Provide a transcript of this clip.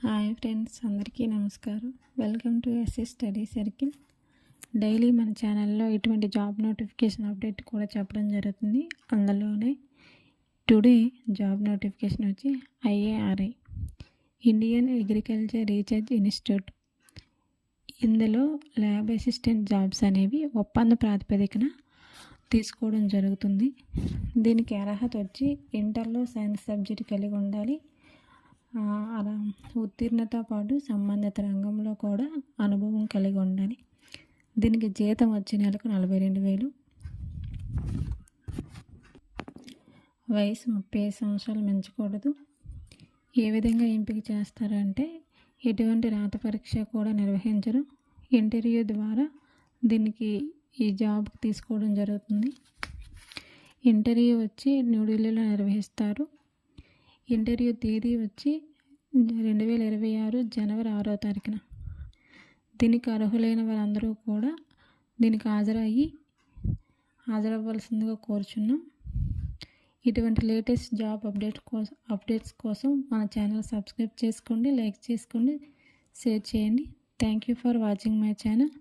Hi friends, అందరికీ నమస్కారం. Welcome to SS study circle. Daily మన ఛానల్లో ఇటువంటి జాబ్ నోటిఫికేషన్ అప్డేట్ కూడా చెప్పడం జరుగుతుంది. అందులోనే టుడే జాబ్ నోటిఫికేషన్ వచ్చి IARI, Indian agriculture research institute. ఇందులో ల్యాబ్ అసిస్టెంట్ జాబ్స్ అనేవి ఒప్పంద ప్రాతిపదికన తీసుకోవడం జరుగుతుంది. దీనికి అర్హత వచ్చి ఇంటర్లో సైన్స్ సబ్జెక్ట్ కలిగి ఉండాలి. అలా ఉత్తీర్ణత పాటు సంబంధిత రంగంలో కూడా అనుభవం కలిగి ఉండాలి. దీనికి జీతం వచ్చే నెలకు 42,000. వయసు 35 సంవత్సరాలు మించకూడదు. ఏ విధంగా ఎంపిక చేస్తారంటే ఎటువంటి రాత పరీక్ష కూడా నిర్వహించరు. ఇంటర్వ్యూ ద్వారా దీనికి ఈ జాబ్ తీసుకోవడం జరుగుతుంది. ఇంటర్వ్యూ వచ్చి న్యూఢిల్లీలో నిర్వహిస్తారు. ఇంటర్వ్యూ తేదీ వచ్చి 2026 జనవరి 6వ తారీఖున. దీనికి అర్హులైన వారందరూ కూడా దీనికి హాజరవ్వాల్సిందిగా కోరుచున్నాం. ఇటువంటి లేటెస్ట్ జాబ్ అప్డేట్స్ కోసం మన ఛానల్ సబ్స్క్రైబ్ చేసుకోండి, లైక్ చేసుకోండి, షేర్ చేయండి. Thank you for watching my channel.